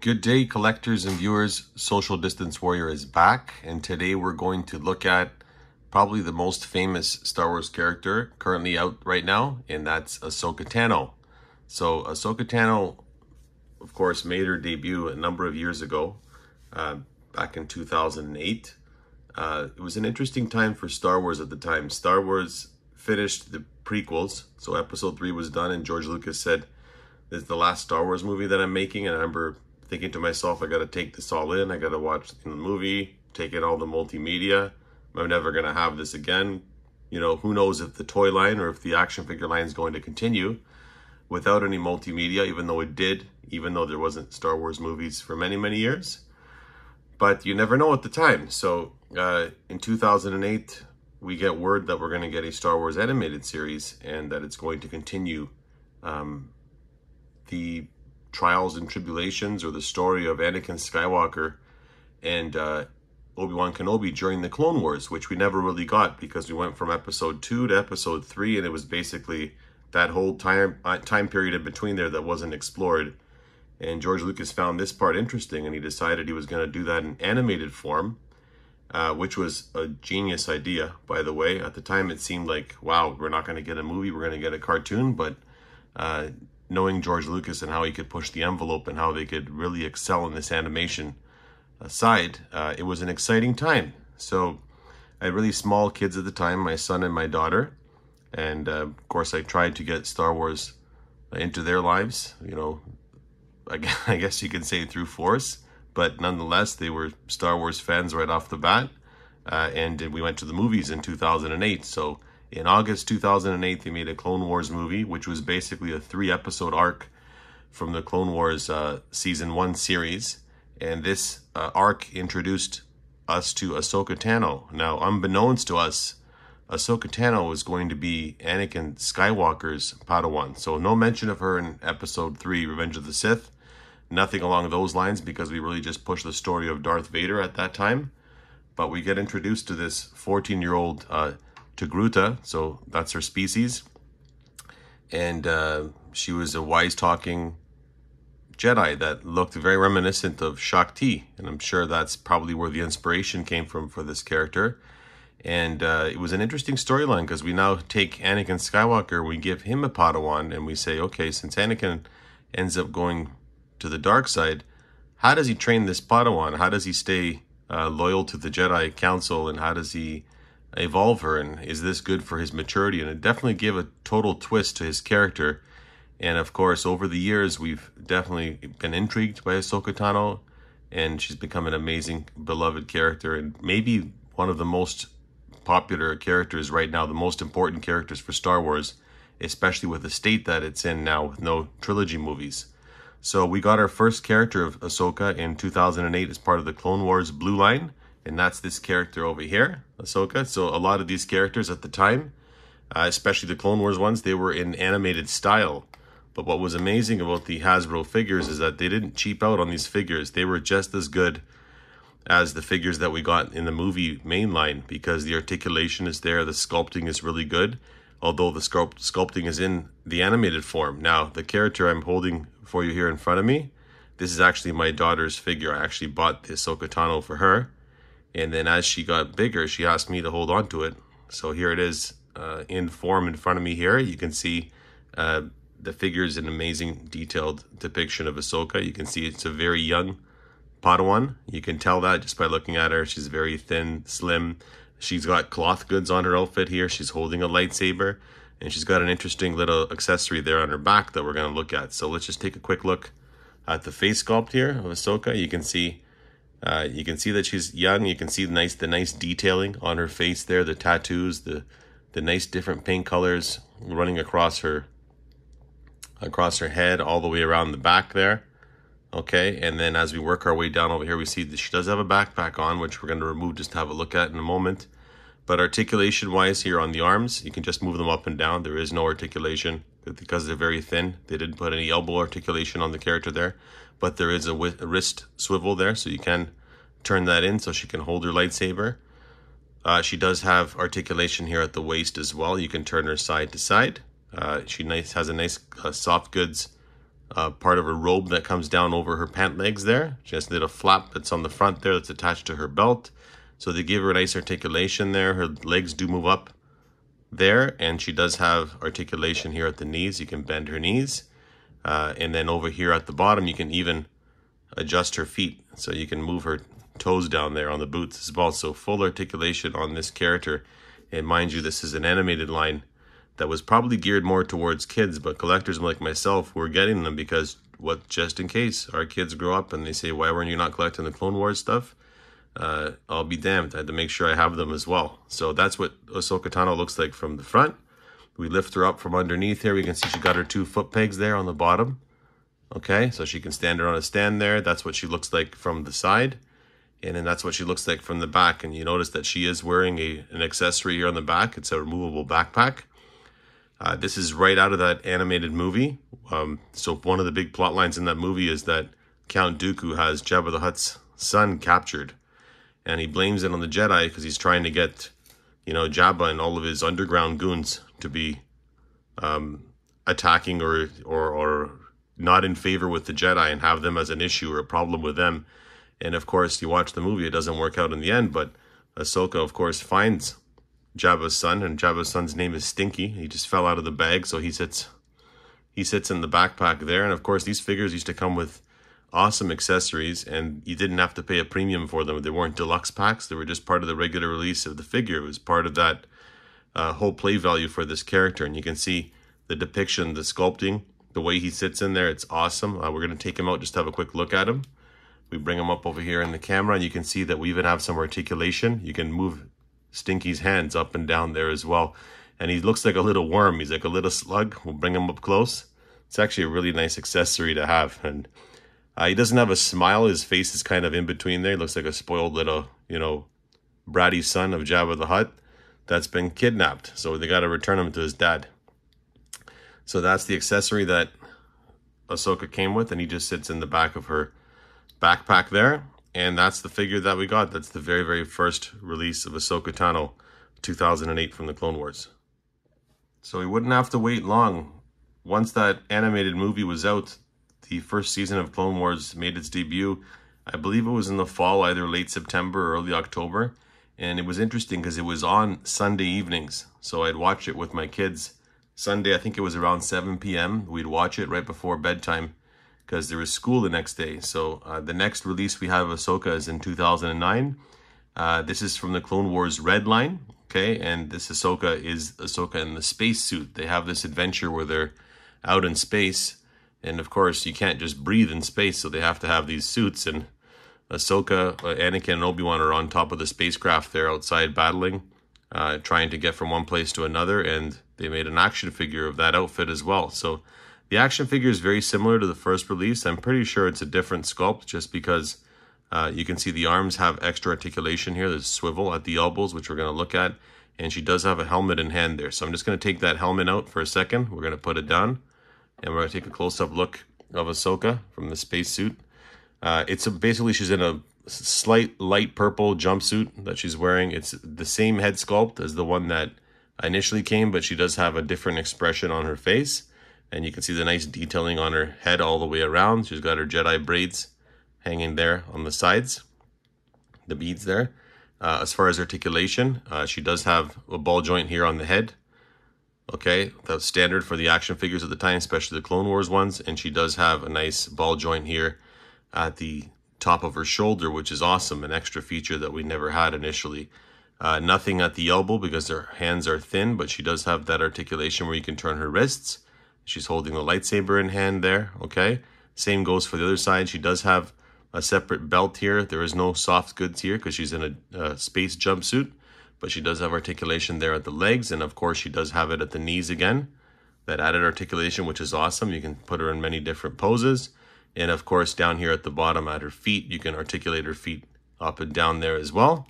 Good day, collectors and viewers. Social Distance Warrior is back, and today we're going to look at probably the most famous Star Wars character currently out right now, and that's Ahsoka Tano. So Ahsoka Tano, of course, made her debut a number of years ago, back in 2008. It was an interesting time for Star Wars at the time. Star Wars finished the prequels, so Episode 3 was done, and George Lucas said, "This is the last Star Wars movie that I'm making," and I remember thinking to myself, I got to take this all in. I got to watch the movie, take in all the multimedia. I'm never going to have this again. You know, who knows if the toy line or if the action figure line is going to continue without any multimedia, even though it did, even though there wasn't Star Wars movies for many, many years. But you never know at the time. So in 2008, we get word that we're going to get a Star Wars animated series and that it's going to continue the trials and tribulations, or the story of Anakin Skywalker and Obi-Wan Kenobi during the Clone Wars, which we never really got because we went from Episode 2 to Episode 3, and it was basically that whole time period in between there that wasn't explored. And George Lucas found this part interesting, and he decided he was going to do that in animated form, which was a genius idea, by the way. At the time, it seemed like, wow, we're not going to get a movie, we're going to get a cartoon, but knowing George Lucas and how he could push the envelope and how they could really excel in this animation side, it was an exciting time. So I had really small kids at the time, my son and my daughter, and of course I tried to get Star Wars into their lives, you know, I guess you could say through force, but nonetheless they were Star Wars fans right off the bat, and we went to the movies in 2008. So in August 2008, they made a Clone Wars movie, which was basically a 3-episode arc from the Clone Wars Season 1 series. And this arc introduced us to Ahsoka Tano. Now, unbeknownst to us, Ahsoka Tano was going to be Anakin Skywalker's Padawan. So no mention of her in Episode 3, Revenge of the Sith. Nothing along those lines, because we really just pushed the story of Darth Vader at that time. But we get introduced to this 14-year-old Togruta, so that's her species, and she was a wise-talking Jedi that looked very reminiscent of Shakti, and I'm sure that's probably where the inspiration came from for this character. And it was an interesting storyline, because we now take Anakin Skywalker, we give him a Padawan, and we say, okay, since Anakin ends up going to the dark side, how does he train this Padawan? How does he stay loyal to the Jedi Council, and how does he evolve her, and is this good for his maturity? And it definitely gave a total twist to his character. And of course, over the years, we've definitely been intrigued by Ahsoka Tano, and she's become an amazing, beloved character, and maybe one of the most popular characters right now, the most important characters for Star Wars, especially with the state that it's in now with no trilogy movies. So we got our first character of Ahsoka in 2008 as part of the Clone Wars Blue Line, and that's this character over here, Ahsoka. So a lot of these characters at the time, especially the Clone Wars ones, they were in animated style. But what was amazing about the Hasbro figures is that they didn't cheap out on these figures. They were just as good as the figures that we got in the movie mainline, because the articulation is there, the sculpting is really good, although the sculpting is in the animated form. Now, the character I'm holding for you here in front of me, this is actually my daughter's figure. I actually bought the Ahsoka Tano for her. And then as she got bigger, she asked me to hold on to it. So here it is in form in front of me here. You can see the figure is an amazing detailed depiction of Ahsoka. You can see it's a very young Padawan. You can tell that just by looking at her. She's very thin, slim. She's got cloth goods on her outfit here. She's holding a lightsaber. And she's got an interesting little accessory there on her back that we're going to look at. So let's just take a quick look at the face sculpt here of Ahsoka. You can see that she's young. You can see the nice detailing on her face there, the tattoos, the nice different paint colors running across her head all the way around the back there. Okay, and then as we work our way down over here, we see that she does have a backpack on, which we're going to remove just to have a look at in a moment. But articulation-wise here on the arms, you can just move them up and down. There is no articulation because they're very thin. They didn't put any elbow articulation on the character there. But there is a wrist swivel there, so you can turn that in so she can hold her lightsaber. She does have articulation here at the waist as well. You can turn her side to side. She has a nice soft goods part of her robe that comes down over her pant legs there. She has a little flap that's on the front there that's attached to her belt. So they give her a nice articulation there. Her legs do move up there, and she does have articulation here at the knees. You can bend her knees. And then over here at the bottom, you can even adjust her feet. So you can move her toes down there on the boots as well. So full articulation on this character. And mind you, this is an animated line that was probably geared more towards kids, but collectors like myself were getting them because just in case our kids grow up and they say, why weren't you not collecting the Clone Wars stuff? I'll be damned. I had to make sure I have them as well. So that's what Ahsoka Tano looks like from the front. We lift her up from underneath here. We can see she got her 2 foot pegs there on the bottom. Okay, so she can stand her on a stand there. That's what she looks like from the side. And then that's what she looks like from the back. And you notice that she is wearing an accessory here on the back. It's a removable backpack. This is right out of that animated movie. So one of the big plot lines in that movie is that Count Dooku has Jabba the Hutt's son captured. And he blames it on the Jedi because he's trying to get, Jabba and all of his underground goons to be attacking or not in favor with the Jedi and have them as an issue or a problem with them. And of course, you watch the movie, it doesn't work out in the end, but Ahsoka, of course, finds Jabba's son, and Jabba's son's name is Stinky. He just fell out of the bag, so he sits in the backpack there. And of course, these figures used to come with awesome accessories, and you didn't have to pay a premium for them. They weren't deluxe packs. They were just part of the regular release of the figure. It was part of that whole play value for this character. And you can see the depiction, the sculpting, the way he sits in there. It's awesome. We're going to take him out just to have a quick look at him. We bring him up over here in the camera, and you can see that we even have some articulation. You can move Stinky's hands up and down there as well. And he looks like a little worm. He's like a little slug. We'll bring him up close. It's actually a really nice accessory to have. And he doesn't have a smile. His face is kind of in between there. He looks like a spoiled little, bratty son of Jabba the Hutt that's been kidnapped. So they got to return him to his dad. So that's the accessory that Ahsoka came with. And he just sits in the back of her backpack there. And that's the figure that we got. That's the very, very first release of Ahsoka Tano, 2008 from the Clone Wars. So we wouldn't have to wait long. Once that animated movie was out, the first season of Clone Wars made its debut. I believe it was in the fall, either late September or early October. And it was interesting because it was on Sunday evenings. So I'd watch it with my kids. Sunday, I think it was around 7 p.m. We'd watch it right before bedtime, because there was school the next day. So the next release we have of Ahsoka is in 2009. This is from the Clone Wars Red line, okay? And this Ahsoka is Ahsoka in the spacesuit. They have this adventure where they're out in space. And of course, you can't just breathe in space, so they have to have these suits. And Ahsoka, Anakin, and Obi-Wan are on top of the spacecraft there outside battling, trying to get from one place to another. And they made an action figure of that outfit as well. So the action figure is very similar to the first release. I'm pretty sure it's a different sculpt just because you can see the arms have extra articulation here. There's swivel at the elbows, which we're going to look at. And she does have a helmet in hand there. So I'm just going to take that helmet out for a second. We're going to put it down. And we're going to take a close-up look of Ahsoka from the spacesuit. Basically, she's in a slight light purple jumpsuit that she's wearing. It's the same head sculpt as the one that initially came, but she does have a different expression on her face. And you can see the nice detailing on her head all the way around. She's got her Jedi braids hanging there on the sides, the beads there. As far as articulation, she does have a ball joint here on the head. Okay, that's standard for the action figures at the time, especially the Clone Wars ones. And she does have a nice ball joint here at the top of her shoulder, which is awesome, an extra feature that we never had initially. Nothing at the elbow because her hands are thin, but she does have that articulation where you can turn her wrists. She's holding the lightsaber in hand there, okay? Same goes for the other side. She does have a separate belt here. There is no soft goods here because she's in a space jumpsuit. But she does have articulation there at the legs. And of course, she does have it at the knees again. That added articulation, which is awesome. You can put her in many different poses. And of course, down here at the bottom at her feet, you can articulate her feet up and down there as well.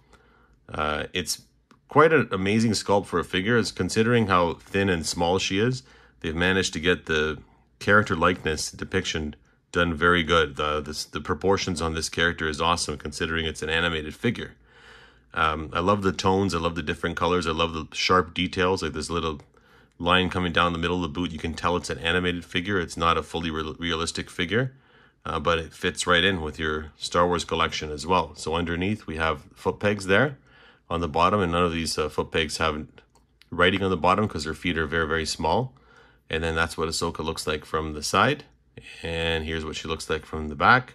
It's quite an amazing sculpt for a figure. It's considering how thin and small she is. They've managed to get the character likeness depiction done very good. The proportions on this character is awesome considering it's an animated figure. I love the tones. I love the different colors. I love the sharp details, like this little line coming down the middle of the boot. You can tell it's an animated figure. It's not a fully realistic figure, but it fits right in with your Star Wars collection as well. So underneath we have foot pegs there on the bottom, and none of these foot pegs have writing on the bottom because their feet are very, very small. And then that's what Ahsoka looks like from the side. And here's what she looks like from the back.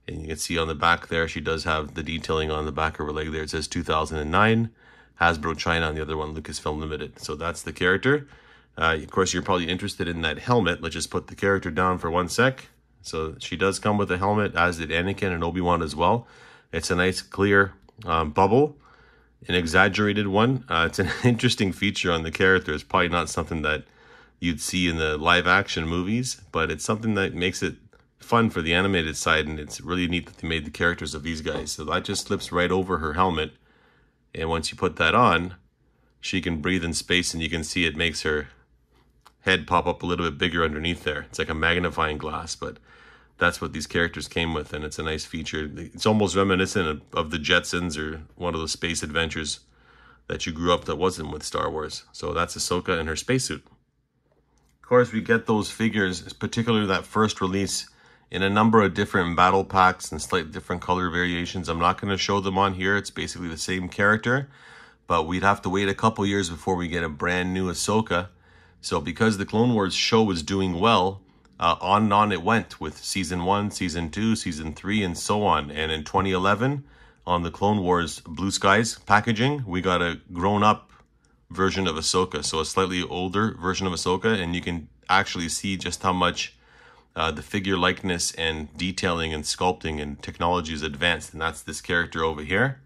And you can see on the back there, she does have the detailing on the back of her leg there. It says 2009, Hasbro China, and the other one, Lucasfilm Limited. So that's the character. Of course, you're probably interested in that helmet. Let's just put the character down for 1 sec. So she does come with a helmet, as did Anakin and Obi-Wan as well. It's a nice clear bubble, an exaggerated one. It's an interesting feature on the character. It's probably not something that you'd see in the live action movies, but it's something that makes it fun for the animated side, and it's really neat that they made the characters of these guys. So that just slips right over her helmet, and once you put that on, she can breathe in space, and you can see it makes her head pop up a little bit bigger underneath there. It's like a magnifying glass, but that's what these characters came with, and it's a nice feature. It's almost reminiscent of the Jetsons or one of the space adventures that you grew up that wasn't with Star Wars. So that's Ahsoka in her spacesuit. Of course, we get those figures, particularly that first release, in a number of different battle packs and slightly different color variations. I'm not going to show them on here. It's basically the same character, but we'd have to wait a couple years before we get a brand new Ahsoka. So because the Clone Wars show was doing well, on and on it went with Season 1, Season 2, Season 3, and so on. And in 2011, on the Clone Wars Blue Skies packaging, we got a grown-up version of Ahsoka, so a slightly older version of Ahsoka, and you can actually see just how much the figure likeness and detailing and sculpting and technology is advanced, and that's this character over here.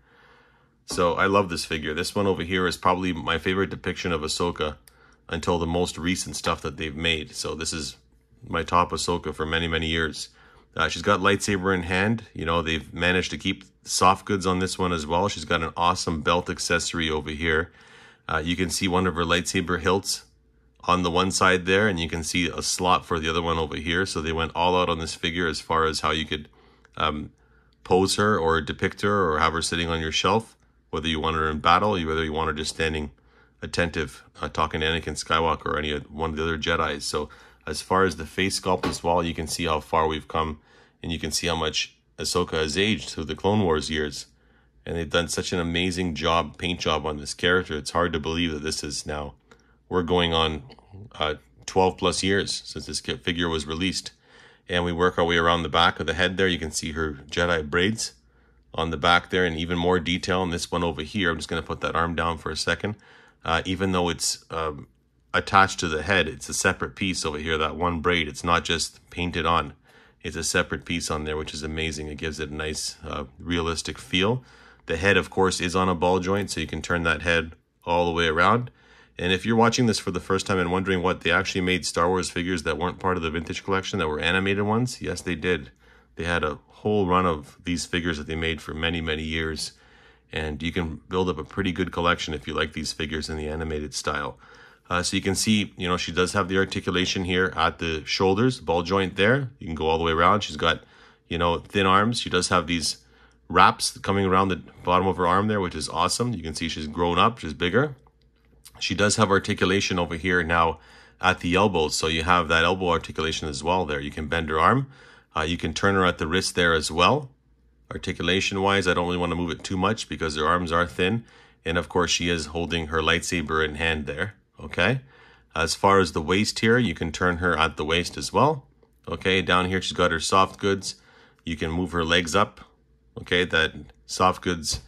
So I love this figure. This one over here is probably my favorite depiction of Ahsoka until the most recent stuff that they've made. So this is my top Ahsoka for many, many years. She's got lightsaber in hand. You know, they've managed to keep soft goods on this one as well. She's got an awesome belt accessory over here. You can see one of her lightsaber hilts on the one side there, and you can see a slot for the other one over here. So they went all out on this figure as far as how you could pose her or depict her or have her sitting on your shelf, whether you want her in battle, whether you want her just standing attentive, talking to Anakin Skywalker or any one of the other Jedis. So as far as the face sculpt as well, you can see how far we've come, and you can see how much Ahsoka has aged through the Clone Wars years. And they've done such an amazing job, paint job on this character. It's hard to believe that this is now, we're going on 12 plus years since this figure was released. And we work our way around the back of the head there. You can see her Jedi braids on the back there, and even more detail in this one over here. I'm just going to put that arm down for a second. Even though it's attached to the head, it's a separate piece over here, that one braid. It's not just painted on. It's a separate piece on there, which is amazing. It gives it a nice realistic feel. The head, of course, is on a ball joint, so you can turn that head all the way around. And if you're watching this for the first time and wondering what, they actually made Star Wars figures that weren't part of the vintage collection, that were animated ones. Yes, they did. They had a whole run of these figures that they made for many, many years. And you can build up a pretty good collection if you like these figures in the animated style. So you can see, you know, she does have the articulation here at the shoulders, ball joint there. You can go all the way around. She's got, you know, thin arms. She does have these wraps coming around the bottom of her arm there, which is awesome. You can see she's grown up, she's bigger. She does have articulation over here now at the elbows, so you have that elbow articulation as well there. You can bend her arm. You can turn her at the wrist there as well. Articulation-wise, I don't really want to move it too much because her arms are thin. And of course, she is holding her lightsaber in hand there, okay? As far as the waist here, you can turn her at the waist as well. Okay, down here, she's got her soft goods. You can move her legs up. Okay, that soft goods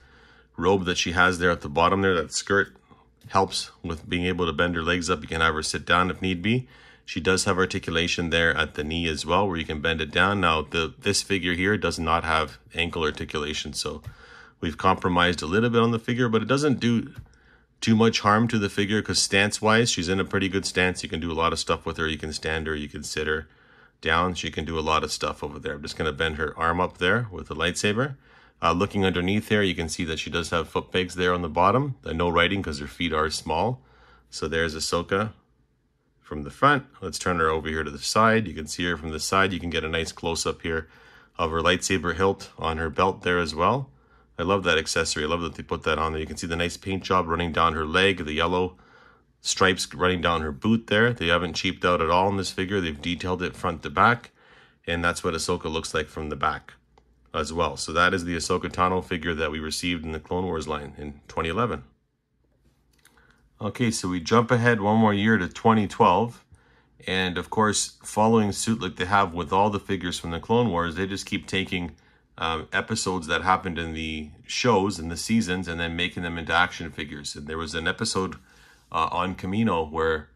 robe that she has there at the bottom there, that skirt, helps with being able to bend her legs up. You can have her sit down if need be. She does have articulation there at the knee as well, where you can bend it down. Now, this figure here does not have ankle articulation, so we've compromised a little bit on the figure, but it doesn't do too much harm to the figure because stance-wise, she's in a pretty good stance. You can do a lot of stuff with her. You can stand her, you can sit her down. She can do a lot of stuff over there. I'm just going to bend her arm up there with the lightsaber. Looking underneath there, you can see that she does have foot pegs there on the bottom. No writing because her feet are small. So there's Ahsoka from the front. Let's turn her over here to the side. You can see her from the side. You can get a nice close-up here of her lightsaber hilt on her belt there as well. I love that accessory. I love that they put that on there. You can see the nice paint job running down her leg, the yellow stripes running down her boot there. They haven't cheaped out at all in this figure. They've detailed it front to back, and that's what Ahsoka looks like from the back as well. So that is the Ahsoka Tano figure that we received in the Clone Wars line in 2011. Okay, so we jump ahead one more year to 2012. And of course, following suit like they have with all the figures from the Clone Wars, they just keep taking episodes that happened in the shows and the seasons and then making them into action figures. And there was an episode on Kamino where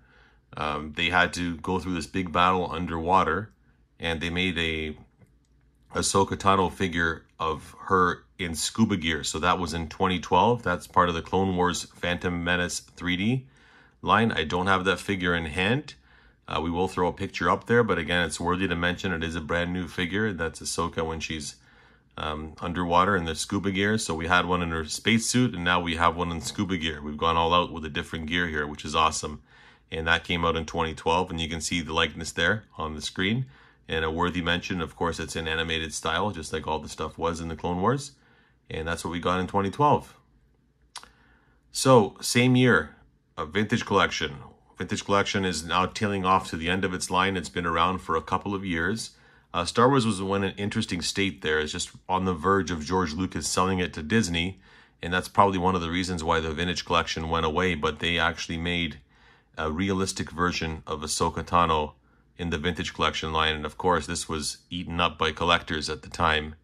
they had to go through this big battle underwater, and they made a Ahsoka Tano figure of her in scuba gear. So that was in 2012. That's part of the Clone Wars Phantom Menace 3D line. I don't have that figure in hand. We will throw a picture up there, but again, it's worthy to mention it is a brand new figure. That's Ahsoka when she's underwater in the scuba gear. So we had one in her spacesuit, and now we have one in scuba gear. We've gone all out with a different gear here, which is awesome. And that came out in 2012, and you can see the likeness there on the screen. And a worthy mention, of course, it's in animated style, just like all the stuff was in the Clone Wars. And that's what we got in 2012. So, same year, a vintage collection. Vintage collection is now tailing off to the end of its line. It's been around for a couple of years. Star Wars was in an interesting state there. It's just on the verge of George Lucas selling it to Disney. And that's probably one of the reasons why the vintage collection went away. But they actually made a realistic version of Ahsoka Tano in the vintage collection line. And of course, this was eaten up by collectors at the time.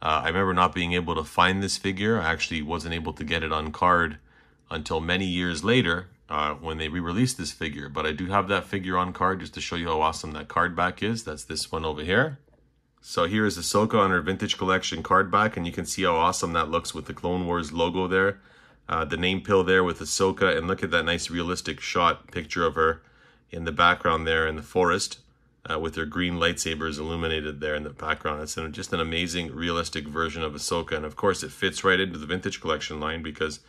I remember not being able to find this figure. I actually wasn't able to get it on card until many years later. When they re-released this figure. But I do have that figure on card just to show you how awesome that card back is. That's this one over here. So here is Ahsoka on her vintage collection card back, and you can see how awesome that looks with the Clone Wars logo there. The name pill there with Ahsoka, and look at that nice realistic shot picture of her in the background there in the forest with her green lightsabers illuminated there in the background. It's just an amazing realistic version of Ahsoka, and of course it fits right into the vintage collection line because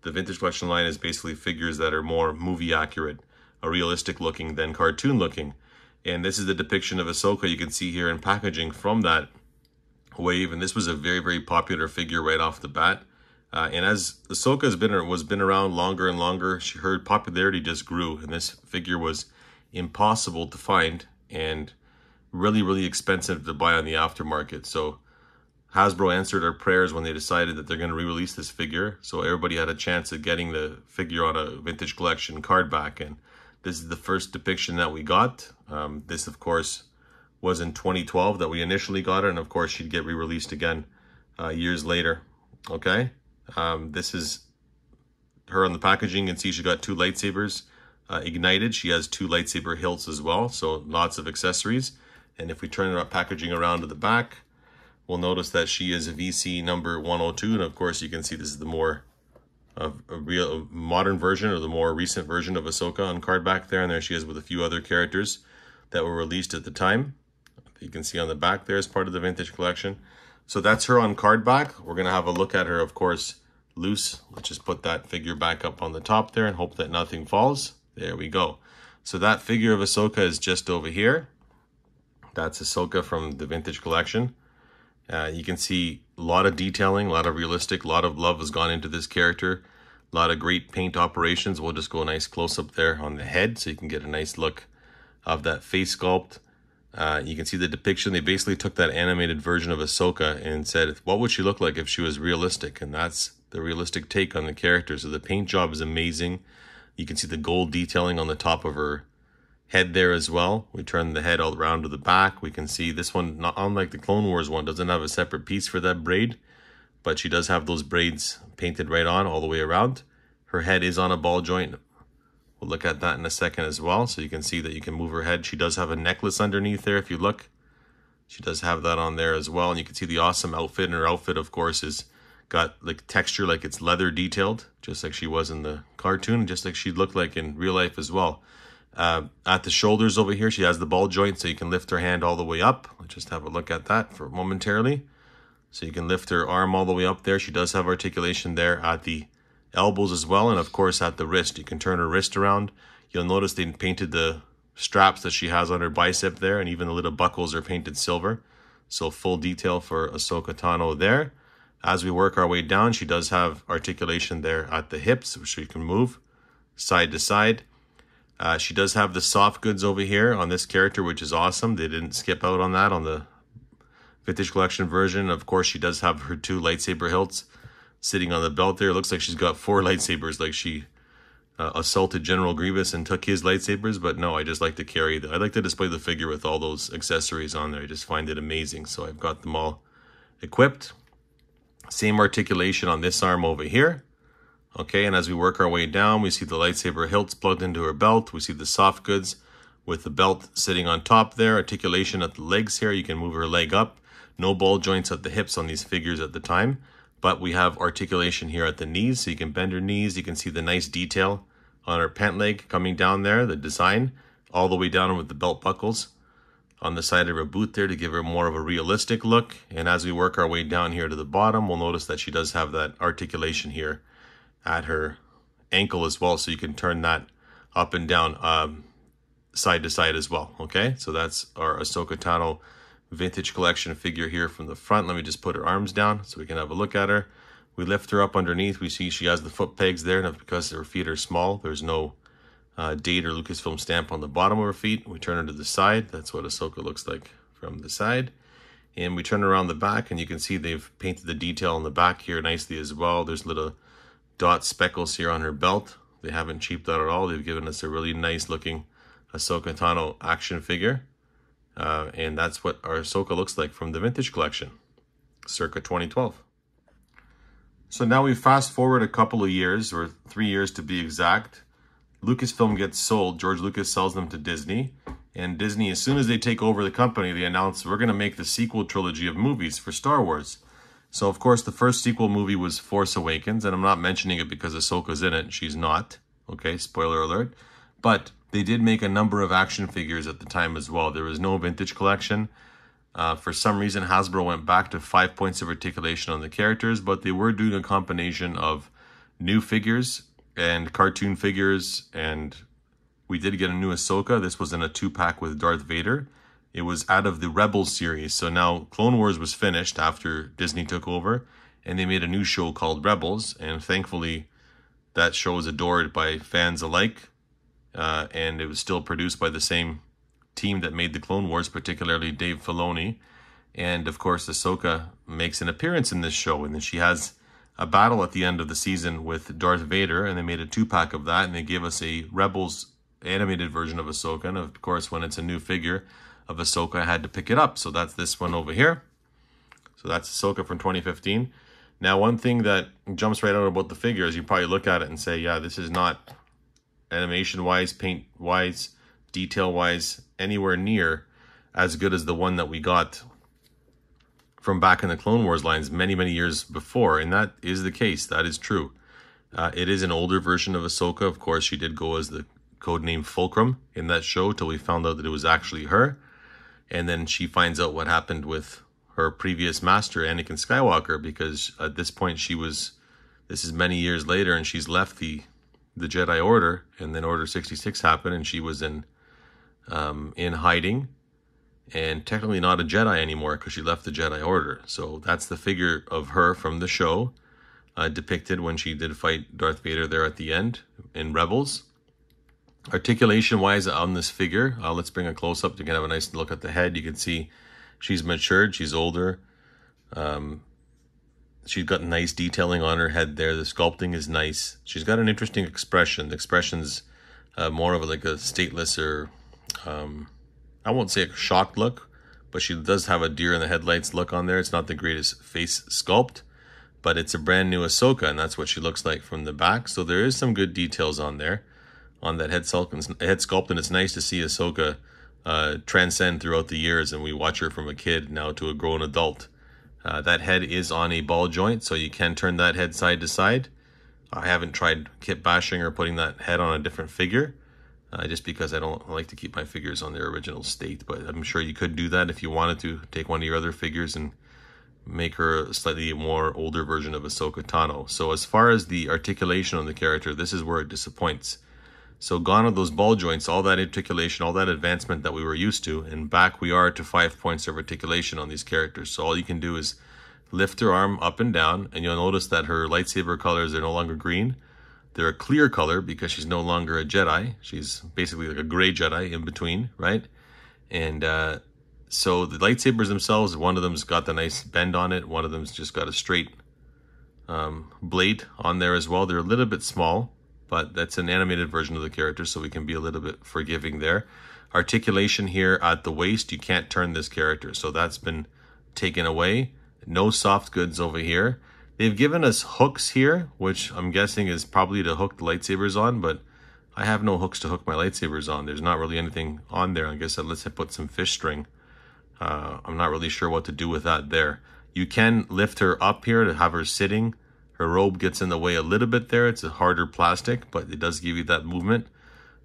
the vintage collection line is basically figures that are more movie accurate, realistic looking than cartoon looking. And this is the depiction of Ahsoka you can see here in packaging from that wave. And this was a very, very popular figure right off the bat. And as Ahsoka has been around longer and longer, her popularity just grew. And this figure was impossible to find and really, really expensive to buy on the aftermarket. So Hasbro answered our prayers when they decided that they're going to re-release this figure. So everybody had a chance of getting the figure on a vintage collection card back. And this is the first depiction that we got. This, of course, was in 2012 that we initially got her. And, of course, she'd get re-released again years later. Okay. This is her on the packaging. You can see she got 2 lightsabers ignited. She has 2 lightsaber hilts as well. So lots of accessories. And if we turn the packaging around to the back, we'll notice that she is a VC number 102, and of course you can see this is the more a real modern version or the more recent version of Ahsoka on card back there, and there she is with a few other characters that were released at the time. You can see on the back there as part of the vintage collection. So that's her on card back. We're going to have a look at her, of course, loose. Let's just put that figure back up on the top there and hope that nothing falls. There we go. So that figure of Ahsoka is just over here. That's Ahsoka from the vintage collection. You can see a lot of detailing, a lot of realistic, a lot of love has gone into this character. A lot of great paint operations. We'll just go a nice close-up there on the head so you can get a nice look of that face sculpt. You can see the depiction. They basically took that animated version of Ahsoka and said, what would she look like if she was realistic? And that's the realistic take on the character. So the paint job is amazing. You can see the gold detailing on the top of her head there as well. We turn the head all around to the back. We can see this one, not unlike the Clone Wars one, doesn't have a separate piece for that braid, but she does have those braids painted right on all the way around. Her head is on a ball joint. We'll look at that in a second as well. So you can see that you can move her head. She does have a necklace underneath there if you look. She does have that on there as well. And you can see the awesome outfit. And her outfit, of course, is got like texture, like it's leather detailed, just like she was in the cartoon, just like she looked like in real life as well. At the shoulders over here, she has the ball joint, so you can lift her hand all the way up. Let's just have a look at that for momentarily. So you can lift her arm all the way up there. She does have articulation there at the elbows as well, and of course at the wrist. You can turn her wrist around. You'll notice they painted the straps that she has on her bicep there, and even the little buckles are painted silver. So full detail for Ahsoka Tano there. As we work our way down, she does have articulation there at the hips, which she can move. side to side. She does have the soft goods over here on this character, which is awesome. They didn't skip out on that on the Vintage Collection version. Of course, she does have her 2 lightsaber hilts sitting on the belt there. It looks like she's got 4 lightsabers, like she assaulted General Grievous and took his lightsabers. But no, I just like to carry I like to display the figure with all those accessories on there. I just find it amazing. So I've got them all equipped. Same articulation on this arm over here. Okay, and as we work our way down, we see the lightsaber hilts plugged into her belt. We see the soft goods with the belt sitting on top there. Articulation at the legs here. You can move her leg up. No ball joints at the hips on these figures at the time. But we have articulation here at the knees, so you can bend her knees. You can see the nice detail on her pant leg coming down there, the design, all the way down with the belt buckles on the side of her boot there to give her more of a realistic look. And as we work our way down here to the bottom, we'll notice that she does have that articulation here at her ankle as well, so you can turn that up and down side to side as well. Okay, so that's our Ahsoka Tano Vintage Collection figure here from the front. Let me just put her arms down so we can have a look at her. We lift her up underneath. We see she has the foot pegs there. Now, because her feet are small, there's no date or Lucasfilm stamp on the bottom of her feet. We turn her to the side. That's what Ahsoka looks like from the side. And we turn around the back, and you can see they've painted the detail on the back here nicely as well. There's little dot speckles here on her belt. They haven't cheaped that at all. They've given us a really nice looking Ahsoka Tano action figure. And that's what our Ahsoka looks like from the Vintage Collection, circa 2012. So now we fast forward a couple of years, or 3 years to be exact. Lucasfilm gets sold. George Lucas sells them to Disney. And Disney, as soon as they take over the company, they announce, we're going to make the sequel trilogy of movies for Star Wars. So, of course, the first sequel movie was Force Awakens, and I'm not mentioning it because Ahsoka's in it. She's not. Okay, spoiler alert. But they did make a number of action figures at the time as well. There was no Vintage Collection. For some reason, Hasbro went back to 5 points of articulation on the characters, but they were doing a combination of new figures and cartoon figures, and we did get a new Ahsoka. This was in a 2-pack with Darth Vader. It was out of the Rebels series. So now Clone Wars was finished after Disney took over, and they made a new show called Rebels, and thankfully that show is adored by fans alike, and it was still produced by the same team that made the Clone Wars, particularly Dave Filoni. And of course, Ahsoka makes an appearance in this show, and then she has a battle at the end of the season with Darth Vader, and they made a 2-pack of that, and they gave us a Rebels animated version of Ahsoka. And of course, when it's a new figure of Ahsoka, I had to pick it up. So that's this one over here. So that's Ahsoka from 2015. Now, one thing that jumps right out about the figure is you probably look at it and say, yeah, this is not animation-wise, paint-wise, detail-wise, anywhere near as good as the one that we got from back in the Clone Wars lines many, many years before. And that is the case. That is true. It is an older version of Ahsoka. Of course, she did go as the codename Fulcrum in that show till we found out that it was actually her. And then she finds out what happened with her previous master, Anakin Skywalker, because at this point this is many years later, and she's left the Jedi Order, and then Order 66 happened, and she was in hiding, and technically not a Jedi anymore because she left the Jedi Order. So that's the figure of her from the show, depicted when she did fight Darth Vader there at the end in Rebels. Articulation-wise on this figure, let's bring a close-up. You can have a nice look at the head. You can see she's matured, she's older. She's got nice detailing on her head there. The sculpting is nice. She's got an interesting expression. The expression's more of like a stateless, or I won't say a shocked look, but she does have a deer in the headlights look on there. It's not the greatest face sculpt, but it's a brand new Ahsoka, and that's what she looks like from the back. So there is some good details on there, on that head sculpt, and it's nice to see Ahsoka transcend throughout the years, and we watch her from a kid now to a grown adult. That head is on a ball joint, so you can turn that head side to side. I haven't tried kit bashing or putting that head on a different figure, just because I don't like to keep my figures on their original state. But I'm sure you could do that if you wanted to. Take one of your other figures and make her a slightly more older version of Ahsoka Tano. So as far as the articulation on the character, this is where it disappoints. So gone are those ball joints, all that articulation, all that advancement that we were used to, and back we are to 5 points of articulation on these characters. So all you can do is lift her arm up and down, and you'll notice that her lightsaber colors are no longer green. They're a clear color because she's no longer a Jedi. She's basically like a gray Jedi in between, right? And so the lightsabers themselves, one of them's got the nice bend on it. One of them's just got a straight blade on there as well. They're a little bit small, but that's an animated version of the character, so we can be a little bit forgiving there. Articulation here at the waist, you can't turn this character, so that's been taken away. No soft goods over here. They've given us hooks here, which I'm guessing is probably to hook the lightsabers on, but I have no hooks to hook my lightsabers on. There's not really anything on there. I guess let's put some fish string. I'm not really sure what to do with that there. You can lift her up here to have her sitting. Her robe gets in the way a little bit there. It's a harder plastic, but it does give you that movement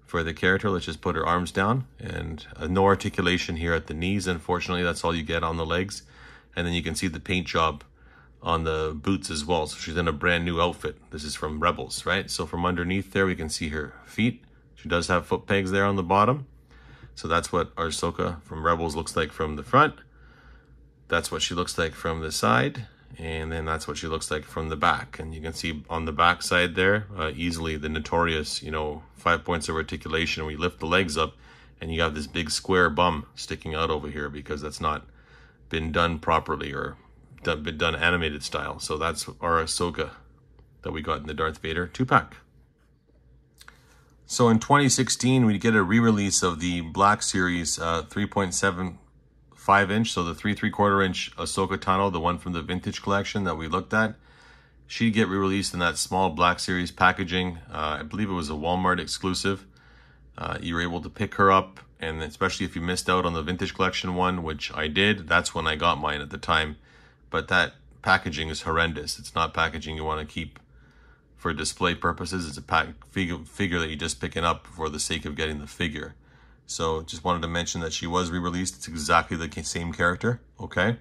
for the character. Let's just put her arms down, and no articulation here at the knees. Unfortunately, that's all you get on the legs. And then you can see the paint job on the boots as well. So she's in a brand new outfit. This is from Rebels, right? So from underneath there, we can see her feet. She does have foot pegs there on the bottom. So that's what Ahsoka from Rebels looks like from the front. That's what she looks like from the side. And then that's what she looks like from the back. And you can see on the back side there, easily the notorious, 5 points of articulation. We lift the legs up and you have this big square bum sticking out over here because that's not been done properly or been done animated style. So that's our Ahsoka that we got in the Darth Vader 2-pack. So in 2016, we get a re-release of the Black Series 3.75 inch, so the 3/3/4 inch Ahsoka Tano, the one from the vintage collection that we looked at. She'd get re-released in that small Black Series packaging. I believe it was a Walmart exclusive. You were able to pick her up, and especially if you missed out on the vintage collection one, which I did, that's when I got mine at the time. But that packaging is horrendous. It's not packaging you want to keep for display purposes. It's a figure that you're just picking up for the sake of getting the figure. So just wanted to mention that she was re-released. It's exactly the same character, okay?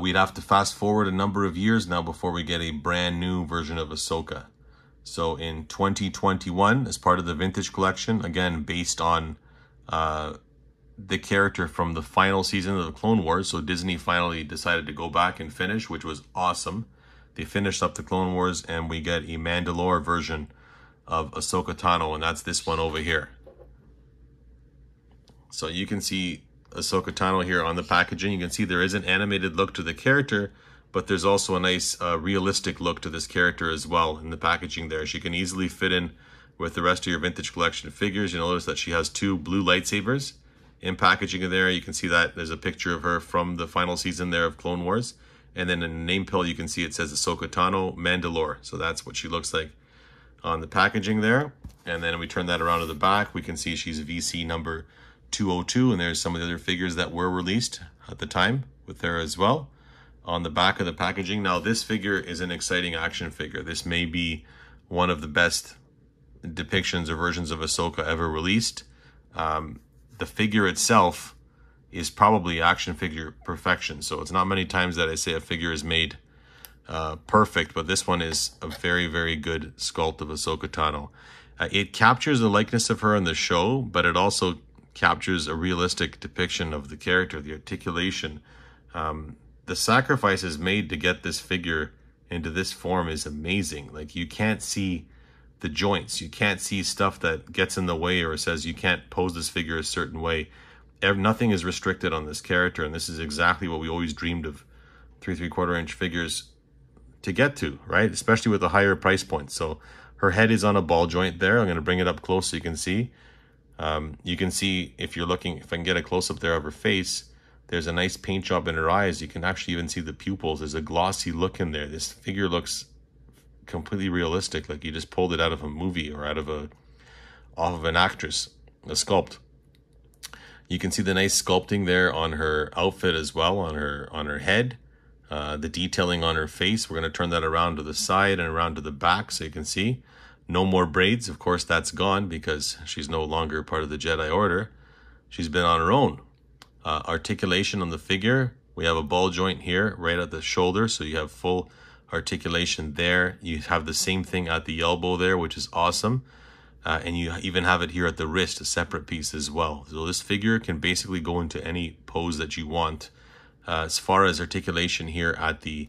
We'd have to fast forward a number of years now before we get a brand new version of Ahsoka. So in 2021, as part of the vintage collection, again, based on the character from the final season of the Clone Wars. So Disney finally decided to go back and finish, which was awesome. They finished up the Clone Wars and we get a Mandalore version of Ahsoka Tano, and that's this one over here. So you can see Ahsoka Tano here on the packaging. You can see there is an animated look to the character, but there's also a nice realistic look to this character as well in the packaging there. She can easily fit in with the rest of your vintage collection figures. You notice that she has 2 blue lightsabers in packaging in there. You can see that there's a picture of her from the final season there of Clone Wars. And then in the name pill, you can see it says Ahsoka Tano Mandalore. So that's what she looks like on the packaging there. And then we turn that around to the back. We can see she's VC number 202. And there's some of the other figures that were released at the time with her as well on the back of the packaging. Now, this figure is an exciting action figure. This may be one of the best depictions or versions of Ahsoka ever released. The figure itself is probably action figure perfection. So it's not many times that I say a figure is made perfect, but this one is a very, very good sculpt of Ahsoka Tano. It captures the likeness of her in the show, but it also captures a realistic depiction of the character, the articulation. The sacrifices made to get this figure into this form is amazing. Like, you can't see the joints. You can't see stuff that gets in the way or says you can't pose this figure a certain way. Nothing is restricted on this character, and this is exactly what we always dreamed of 3/3/4 inch figures to get to, right? Especially with the higher price point. So her head is on a ball joint there. I'm going to bring it up close so you can see. You can see, if you're looking, if I can get a close-up there of her face, there's a nice paint job in her eyes. You can actually even see the pupils. There's a glossy look in there. This figure looks completely realistic, like you just pulled it out of a movie or off of an actress, a sculpt. You can see the nice sculpting there on her outfit as well, on her head, the detailing on her face. We're going to turn that around to the side and around to the back so you can see. No more braids. Of course, that's gone because she's no longer part of the Jedi Order. She's been on her own. Articulation on the figure. We have a ball joint here right at the shoulder, so you have full articulation there. You have the same thing at the elbow there, which is awesome. And you even have it here at the wrist, a separate piece as well. So this figure can basically go into any pose that you want. As far as articulation here at the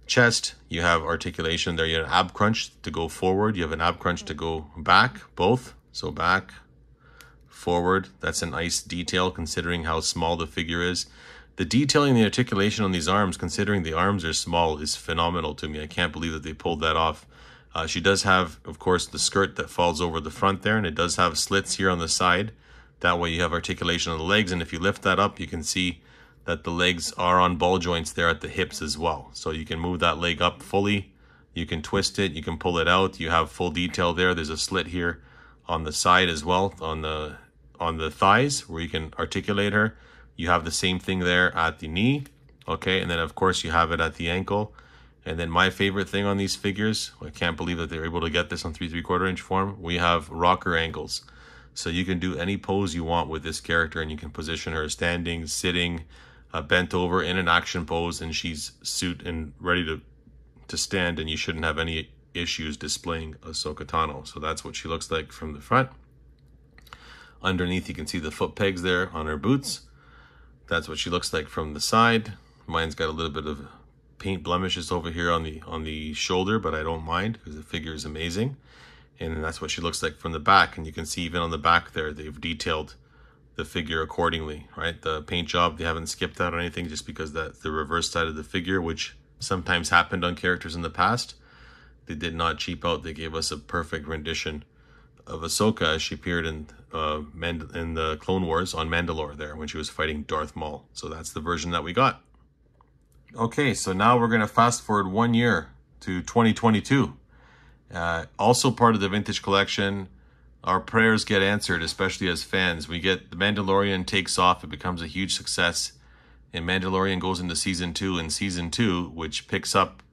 chest, you have articulation there. You have an ab crunch to go forward. You have an ab crunch to go back, both. So back, forward. That's a nice detail considering how small the figure is. The detailing, the articulation on these arms, considering the arms are small, is phenomenal to me. I can't believe that they pulled that off. She does have, of course, the skirt that falls over the front there, and it does have slits here on the side. That way you have articulation on the legs, and if you lift that up, you can see that the legs are on ball joints there at the hips as well. So you can move that leg up fully, you can twist it, you can pull it out, you have full detail there. There's a slit here on the side as well, on the thighs, where you can articulate her. You have the same thing there at the knee, okay, and then of course you have it at the ankle. And then my favorite thing on these figures, I can't believe that they're able to get this on 3 3/4 inch form, we have rocker angles. So you can do any pose you want with this character, and you can position her standing, sitting, bent over in an action pose, and she's suit and ready to stand, and you shouldn't have any issues displaying Ahsoka Tano. So that's what she looks like from the front. Underneath you can see the foot pegs there on her boots. That's what she looks like from the side. Mine's got a little bit of paint blemishes over here on the shoulder, but I don't mind because the figure is amazing. And that's what she looks like from the back. And you can see even on the back there, they've detailed the figure accordingly, right? The paint job, they haven't skipped out or anything, just because that's the reverse side of the figure, which sometimes happened on characters in the past. They did not cheap out. They gave us a perfect rendition of Ahsoka as she appeared in the Clone Wars on Mandalore there when she was fighting Darth Maul. So that's the version that we got. Okay, so now we're going to fast forward 1 year to 2022. Also part of the vintage collection, our prayers get answered, especially as fans. We get The Mandalorian takes off, it becomes a huge success, and Mandalorian goes into season 2, and season 2, which picks up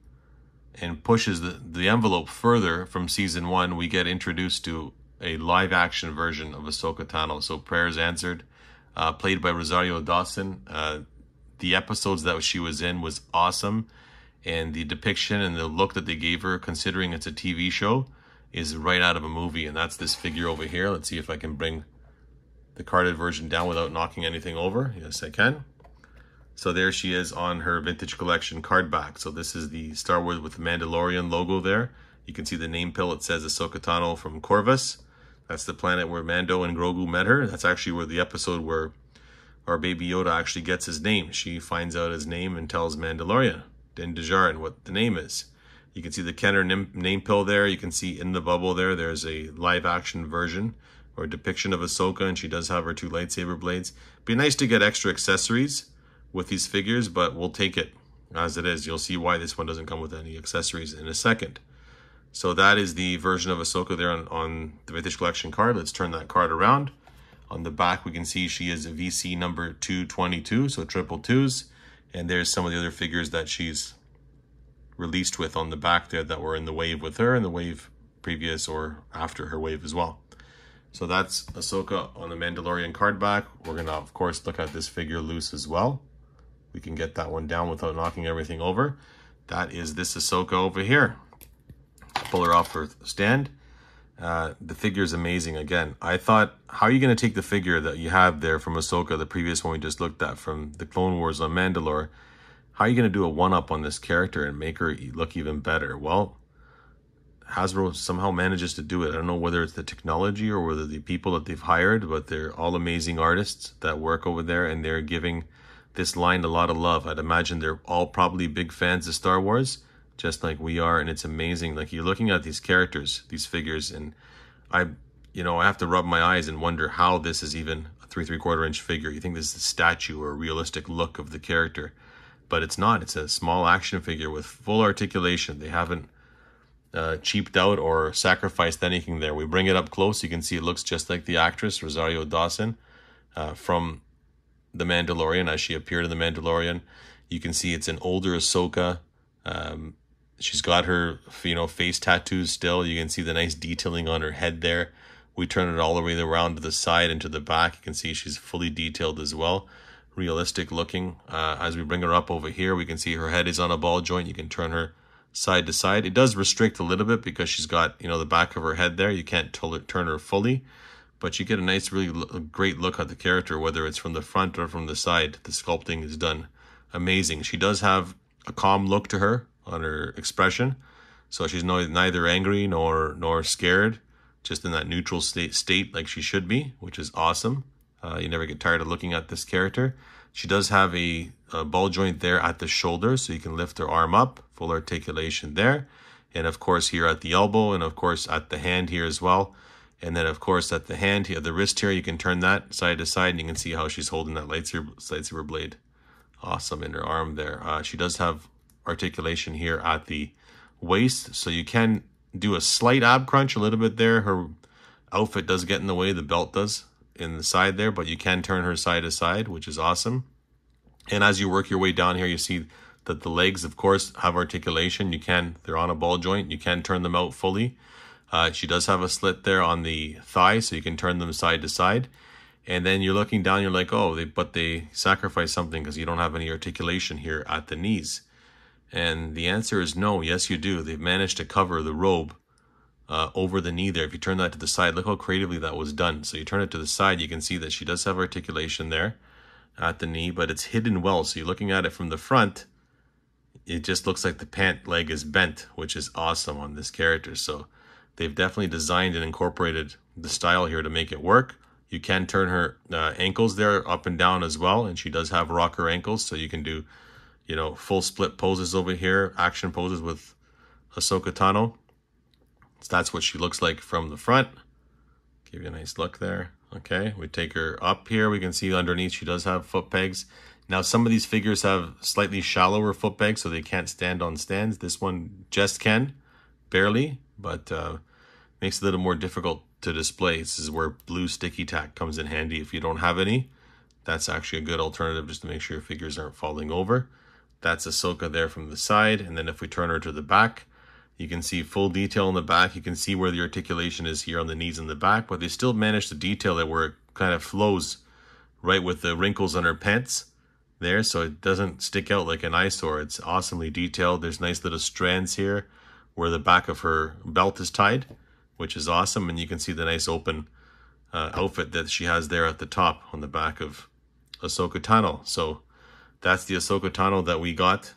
and pushes the envelope further from season 1, we get introduced to a live action version of Ahsoka Tano. So prayers answered, played by Rosario Dawson. The episodes that she was in was awesome, and the depiction and the look that they gave her, considering it's a TV show, is right out of a movie. And that's this figure over here. Let's see if I can bring the carded version down without knocking anything over. Yes, I can. So there she is on her vintage collection card back. So this is the Star Wars with the Mandalorian logo there. You can see the name pill. It says Ahsoka Tano from Corvus. That's the planet where Mando and Grogu met her. That's actually where the episode where our baby Yoda actually gets his name. She finds out his name and tells Mandalorian, Din Djarin, what the name is. You can see the Kenner name pill there. You can see in the bubble there, there's a live action version or depiction of Ahsoka, and she does have her 2 lightsaber blades. Be nice to get extra accessories with these figures, but we'll take it as it is. You'll see why this one doesn't come with any accessories in a second. So that is the version of Ahsoka there on the vintage collection card. Let's turn that card around. On the back, we can see she is a VC number 222, so triple twos. And there's some of the other figures that she's released with on the back there that were in the wave with her and the wave previous or after her wave as well. So that's Ahsoka on the Mandalorian card back. We're going to, of course, look at this figure loose as well. We can get that one down without knocking everything over. That is this Ahsoka over here. Pull her off her stand. The figure is amazing. Again, I thought, how are you going to take the figure that you have there from Ahsoka, the previous one we just looked at from the Clone Wars on Mandalore? How are you going to do a one-up on this character and make her look even better? Well, Hasbro somehow manages to do it. I don't know whether it's the technology or whether the people that they've hired, but they're all amazing artists that work over there, and they're giving this line a lot of love. I'd imagine they're all probably big fans of Star Wars, just like we are, and it's amazing. Like, you're looking at these characters, these figures, and I have to rub my eyes and wonder how this is even a 3 3/4 inch figure. You think this is a statue or a realistic look of the character, but it's not. It's a small action figure with full articulation. They haven't cheaped out or sacrificed anything there. We bring it up close. You can see it looks just like the actress Rosario Dawson from The Mandalorian, as she appeared in The Mandalorian. You can see it's an older Ahsoka. She's got her, face tattoos still. You can see the nice detailing on her head there. We turn it all the way around to the side and to the back. You can see she's fully detailed as well. Realistic looking. As we bring her up over here, we can see her head is on a ball joint. You can turn her side to side. It does restrict a little bit because she's got, the back of her head there. You can't turn her fully, but you get a nice, really great look at the character, whether it's from the front or from the side. The sculpting is done amazing. She does have a calm look to her, expression. So she's neither angry nor scared, just in that neutral state like she should be, which is awesome. You never get tired of looking at this character. She does have a ball joint there at the shoulder, so you can lift her arm up, full articulation there. And of course here at the elbow, and of course at the hand here as well. And then of course at the hand here, the wrist here, you can turn that side to side, and you can see how she's holding that lightsaber blade. Awesome in her arm there. She does have articulation here at the waist, so you can do a slight ab crunch a little bit there. Her outfit does get in the way, the belt does in the side there, but you can turn her side to side, which is awesome. And as you work your way down here, you see that the legs, of course, have articulation. They're on a ball joint. You can turn them out fully. She does have a slit there on the thigh, so you can turn them side to side. And then you're looking down, you're like, oh, but they sacrificed something because you don't have any articulation here at the knees. And the answer is no. Yes, you do. They've managed to cover the robe over the knee there. If you turn that to the side, look how creatively that was done. So you turn it to the side, you can see that she does have articulation there at the knee, but it's hidden well. So you're looking at it from the front, it just looks like the pant leg is bent, which is awesome on this character. So they've definitely designed and incorporated the style here to make it work. You can turn her ankles there up and down as well, and she does have rocker ankles, so you can do, you know, full split poses over here, action poses with Ahsoka Tano. So that's what she looks like from the front. Give you a nice look there. Okay, we take her up here. We can see underneath she does have foot pegs. Now, some of these figures have slightly shallower foot pegs, so they can't stand on stands. This one just can, barely, but makes it a little more difficult to display. This is where blue sticky tack comes in handy. If you don't have any, that's actually a good alternative just to make sure your figures aren't falling over. That's Ahsoka there from the side. And then if we turn her to the back, you can see full detail in the back. You can see where the articulation is here on the knees and the back, but they still managed to detail it where it kind of flows right with the wrinkles on her pants there, so it doesn't stick out like an eyesore. It's awesomely detailed. There's nice little strands here where the back of her belt is tied, which is awesome. And you can see the nice open outfit that she has there at the top on the back of Ahsoka Tano. So that's the Ahsoka Tano that we got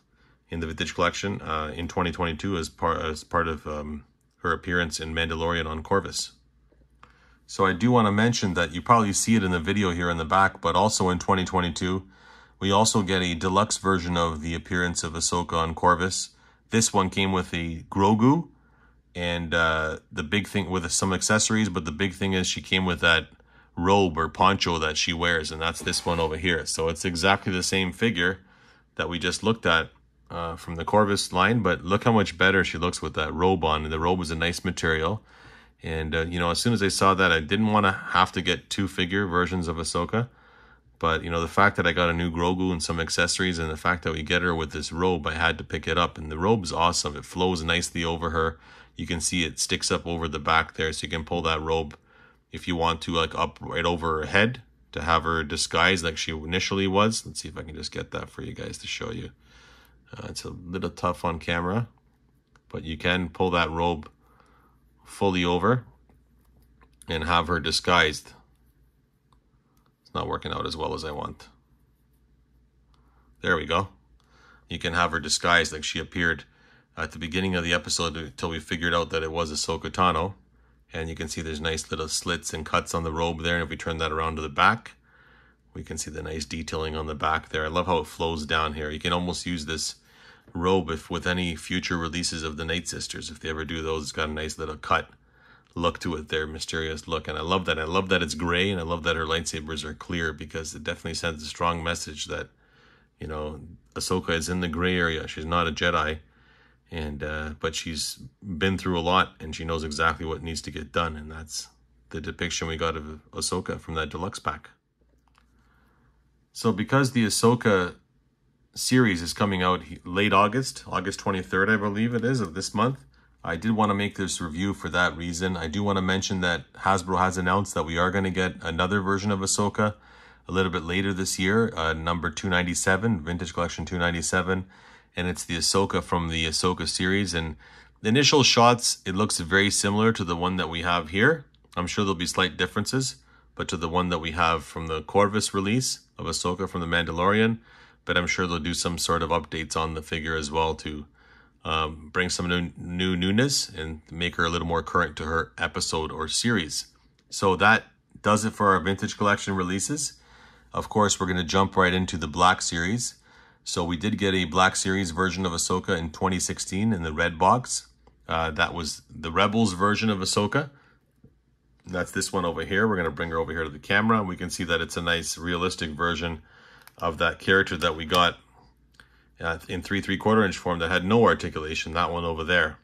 in the Vintage Collection in 2022 as part of her appearance in Mandalorian on Corvus. So I do want to mention that you probably see it in the video here in the back, but also in 2022, we also get a deluxe version of the appearance of Ahsoka on Corvus. This one came with a Grogu and the big thing with some accessories, but the big thing is she came with that robe or poncho that she wears, and that's this one over here. So it's exactly the same figure that we just looked at from the Corvus line, but look how much better she looks with that robe on. And the robe is a nice material. And, you know, as soon as I saw that, I didn't want to have to get two figure versions of Ahsoka. But, you know, the fact that I got a new Grogu and some accessories, and the fact that we get her with this robe, I had to pick it up. And the robe is awesome. It flows nicely over her. You can see it sticks up over the back there, so you can pull that robe if you want to, like up right over her head to have her disguised like she initially was. Let's see if I can just get that for you guys to show you. It's a little tough on camera, but you can pull that robe fully over and have her disguised. It's not working out as well as I want. There we go. You can have her disguised like she appeared at the beginning of the episode until we figured out that it was Ahsoka Tano. And you can see there's nice little slits and cuts on the robe there. And if we turn that around to the back, we can see the nice detailing on the back there. I love how it flows down here. You can almost use this robe with any future releases of the Night Sisters. If they ever do those, it's got a nice little cut look to it there, mysterious look. And I love that. I love that it's gray, and I love that her lightsabers are clear, because it definitely sends a strong message that, you know, Ahsoka is in the gray area. She's not a Jedi, and but she's been through a lot, and she knows exactly what needs to get done. And that's the depiction we got of Ahsoka from that deluxe pack. So because the Ahsoka series is coming out late August 23rd, I believe it is, of this month, I did want to make this review for that reason. I do want to mention that Hasbro has announced that we are going to get another version of Ahsoka a little bit later this year, number 297, Vintage Collection 297, and it's the Ahsoka from the Ahsoka series. And the initial shots, it looks very similar to the one that we have here. I'm sure there'll be slight differences, but to the one that we have from the Corvus release of Ahsoka from the Mandalorian. But I'm sure they'll do some sort of updates on the figure as well to bring some newness and make her a little more current to her episode or series. So that does it for our Vintage Collection releases. Of course, we're going to jump right into the Black Series. So we did get a Black Series version of Ahsoka in 2016 in the red box. That was the Rebels version of Ahsoka. That's this one over here. We're going to bring her over here to the camera. We can see that it's a nice realistic version of that character that we got in 3 3/4 inch form that had no articulation, that one over there.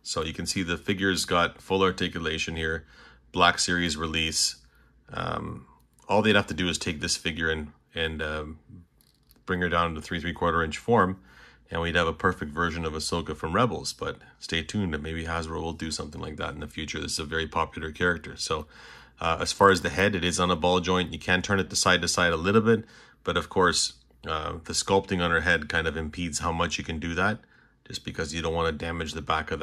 So you can see the figure's got full articulation here. Black Series release. All they'd have to do is take this figure and bring her down to 3 3/4 inch form, and we'd have a perfect version of Ahsoka from Rebels. But stay tuned, and maybe Hasbro will do something like that in the future. This is a very popular character. So as far as the head, it is on a ball joint. You can turn it to side a little bit, but of course, the sculpting on her head kind of impedes how much you can do that, just because you don't want to damage the back of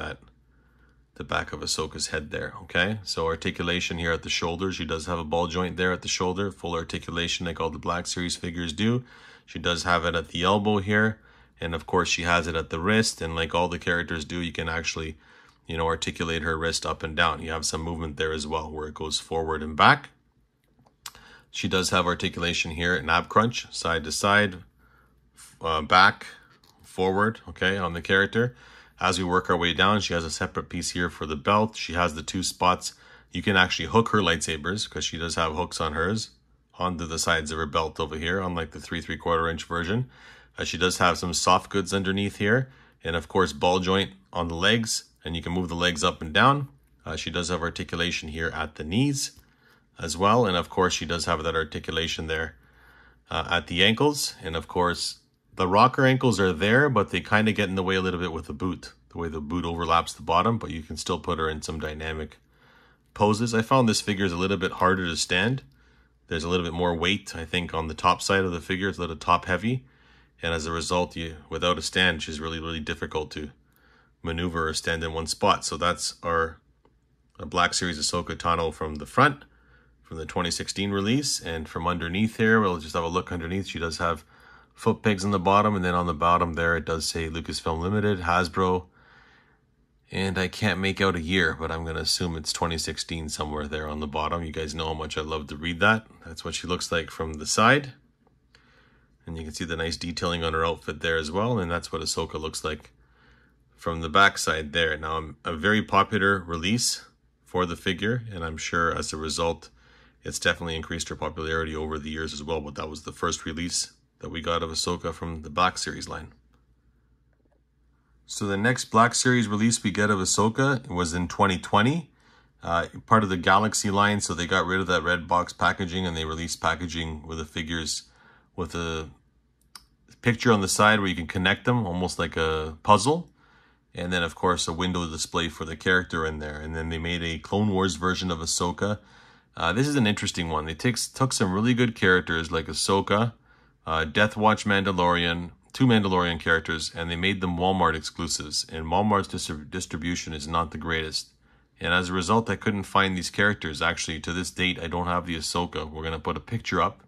Ahsoka's head there. Okay, so articulation here at the shoulder. She does have a ball joint there at the shoulder, full articulation like all the Black Series figures do. She does have it at the elbow here, and of course she has it at the wrist, and like all the characters do, you can actually, you know, articulate her wrist up and down. You have some movement there as well, where it goes forward and back. She does have articulation here at ab crunch, side to side, back, forward, okay, on the character. As we work our way down, she has a separate piece here for the belt. She has the 2 spots. You can actually hook her lightsabers, because she does have hooks on hers, onto the sides of her belt over here, unlike the 3 3/4 inch version. She does have some soft goods underneath here, and of course ball joint on the legs, and you can move the legs up and down. She does have articulation here at the knees as well, and of course she does have that articulation there at the ankles. And of course the rocker ankles are there, but they kind of get in the way a little bit with the boot, the way the boot overlaps the bottom, but you can still put her in some dynamic poses. I found this figure is a little bit harder to stand. There's a little bit more weight, I think, on the top side of the figure. It's a little top heavy, and as a result, without a stand, she's really difficult to maneuver or stand in one spot. So that's our Black Series Ahsoka Tano from the front, from the 2016 release. And from underneath here, we'll just have a look underneath. She does have foot pegs on the bottom, and then on the bottom there it does say Lucasfilm Limited, Hasbro, and I can't make out a year, but I'm going to assume it's 2016 somewhere there on the bottom. You guys know how much I love to read that. That's what she looks like from the side, and you can see the nice detailing on her outfit there as well, and that's what Ahsoka looks like from the back side there. Now, a very popular release for the figure, and I'm sure as a result it's definitely increased her popularity over the years as well, but that was the first release that we got of Ahsoka from the Black Series line. So the next Black Series release we get of Ahsoka was in 2020, part of the Galaxy line. So they got rid of that red box packaging, and they released packaging with the figures with a picture on the side where you can connect them, almost like a puzzle. And then, of course, a window display for the character in there. And then they made a Clone Wars version of Ahsoka. This is an interesting one. They took some really good characters like Ahsoka, Death Watch Mandalorian, 2 Mandalorian characters, and they made them Walmart exclusives. And Walmart's distribution is not the greatest. And as a result, I couldn't find these characters. Actually, to this date, I don't have the Ahsoka. We're going to put a picture up.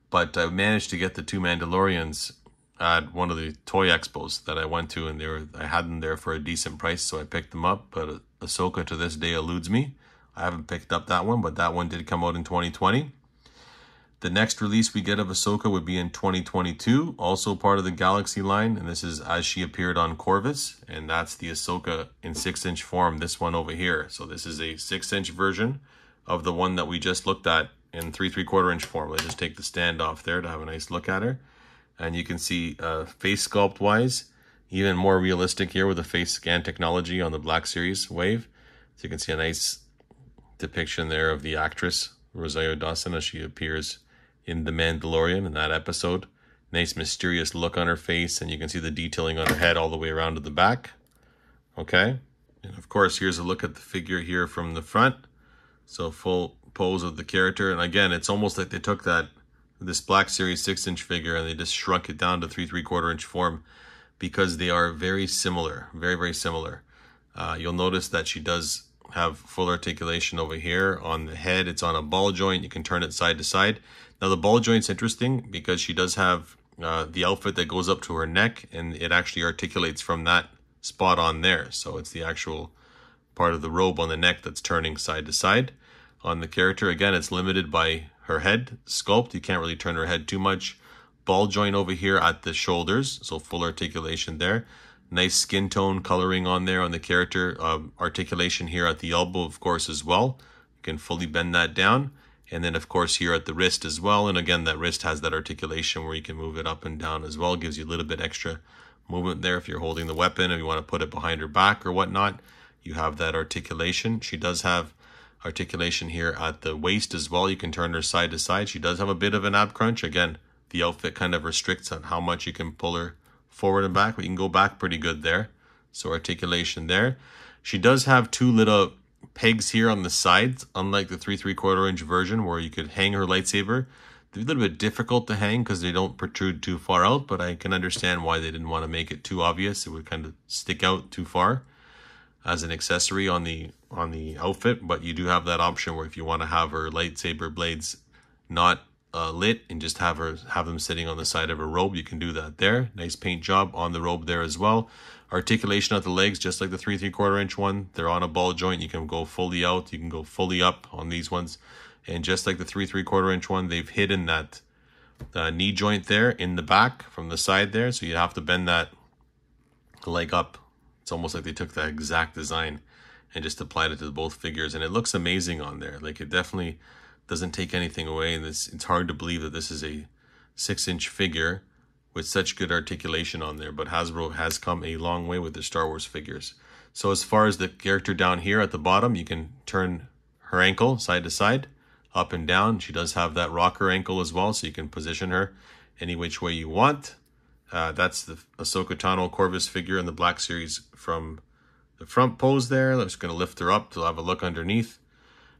But I managed to get the 2 Mandalorians at one of the toy expos that I went to, and I had them there for a decent price, so I picked them up. But Ahsoka to this day eludes me. I haven't picked up that one, but that one did come out in 2020. The next release we get of Ahsoka would be in 2022, also part of the Galaxy line, and this is as she appeared on Corvus, and that's the Ahsoka in 6-inch form, this one over here. So this is a 6-inch version of the one that we just looked at in 3 3/4 inch form. Let's just take the stand off there to have a nice look at her. And you can see face sculpt wise, even more realistic here with the face scan technology on the Black Series wave. So you can see a nice depiction there of the actress Rosario Dawson as she appears in The Mandalorian in that episode. Nice mysterious look on her face, and you can see the detailing on her head all the way around to the back. Okay, and of course here's a look at the figure here from the front. So full pose of the character, and again it's almost like they took this Black Series 6-inch figure and they just shrunk it down to 3 3/4 inch form, because they are very similar, very similar. You'll notice that she does have full articulation over here on the head. It's on a ball joint. You can turn it side to side. Now the ball joint's interesting because she does have the outfit that goes up to her neck, and it actually articulates from that spot on there. So it's the actual part of the robe on the neck that's turning side to side on the character. Again, it's limited by her head sculpt. You can't really turn her head too much. Ball joint over here at the shoulders, so full articulation there. Nice skin tone coloring on there on the character. Articulation here at the elbow, of course, as well. You can fully bend that down. And then, of course, here at the wrist as well. And again, that wrist has that articulation where you can move it up and down as well. Gives you a little bit extra movement there if you're holding the weapon, if you want to put it behind her back or whatnot. You have that articulation. She does have articulation here at the waist as well. You can turn her side to side. She does have a bit of an ab crunch. Again, the outfit kind of restricts on how much you can pull her forward and back, but you can go back pretty good there. So articulation there. She does have two little pegs here on the sides, unlike the 3 3/4 inch version where you could hang her lightsaber. They're a little bit difficult to hang because they don't protrude too far out, but I can understand why they didn't want to make it too obvious. It would kind of stick out too far as an accessory on the outfit. But you do have that option where if you want to have her lightsaber blades not lit and just have them sitting on the side of her robe, you can do that there. Nice paint job on the robe there as well. Articulation at the legs, just like the 3 3/4 inch one. They're on a ball joint. You can go fully out. You can go fully up on these ones. And just like the 3 3/4 inch one, they've hidden that knee joint there in the back from the side there. So you have to bend that leg up. It's almost like they took that exact design and just applied it to both figures. And it looks amazing on there. Like, it definitely doesn't take anything away. And it's hard to believe that this is a 6-inch figure with such good articulation on there. But Hasbro has come a long way with their Star Wars figures. So as far as the character down here at the bottom, you can turn her ankle side to side, up and down. She does have that rocker ankle as well, so you can position her any which way you want. That's the Ahsoka Tano Corvus figure in the Black Series from the front pose there. I'm just going to lift her up to have a look underneath.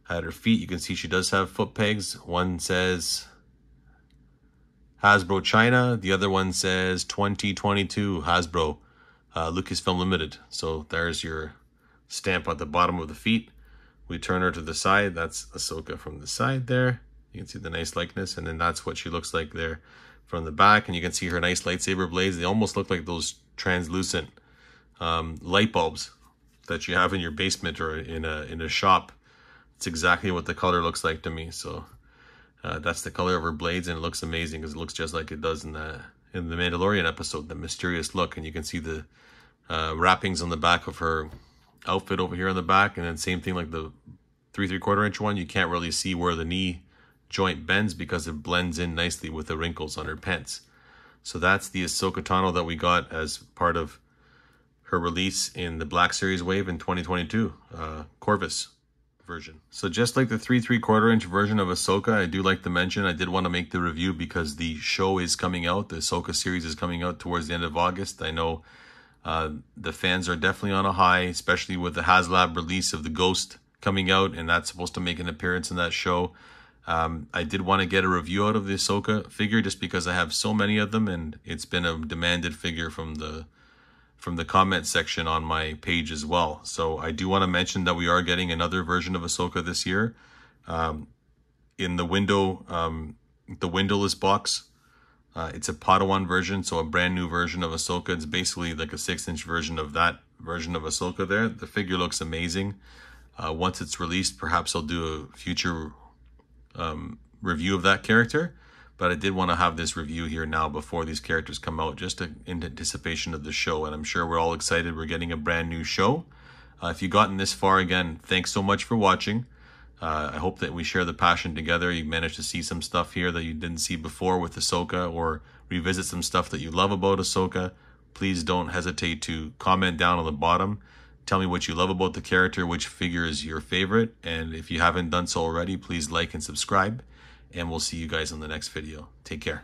At her feet, you can see she does have foot pegs. One says Hasbro China. The other one says 2022 Hasbro Lucasfilm Limited. So there's your stamp at the bottom of the feet. We turn her to the side. That's Ahsoka from the side there. You can see the nice likeness. And then that's what she looks like there from the back. And you can see her nice lightsaber blades. They almost look like those translucent light bulbs that you have in your basement or in a shop. It's exactly what the color looks like to me. So that's the color of her blades, and it looks amazing because it looks just like it does in the Mandalorian episode, the mysterious look. And you can see the wrappings on the back of her outfit over here on the back. And then same thing like the 3 3/4 inch one. You can't really see where the knee joint bends because it blends in nicely with the wrinkles on her pants. So that's the Ahsoka Tano that we got as part of her release in the Black Series wave in 2022, Corvus version. So just like the 3 3/4 inch version of Ahsoka, I do like to mention, I did want to make the review because the show is coming out. The Ahsoka series is coming out towards the end of August. I know the fans are definitely on a high, especially with the HasLab release of the Ghost coming out, and that's supposed to make an appearance in that show. I did want to get a review out of the Ahsoka figure just because I have so many of them, and it's been a demanded figure from the comment section on my page as well. So I do want to mention that we are getting another version of Ahsoka this year. In the windowless box, it's a Padawan version, so a brand new version of Ahsoka. It's basically like a 6-inch version of that version of Ahsoka there. The figure looks amazing. Once it's released, perhaps I'll do a future review of that character. But I did want to have this review here now before these characters come out, just in anticipation of the show. And I'm sure we're all excited. We're getting a brand new show. If you've gotten this far, again, thanks so much for watching. I hope that we share the passion together. You managed to see some stuff here that you didn't see before with Ahsoka, or revisit some stuff that you love about Ahsoka. Please don't hesitate to comment down on the bottom. Tell me what you love about the character, which figure is your favorite. And if you haven't done so already, please like and subscribe. And we'll see you guys in the next video. Take care.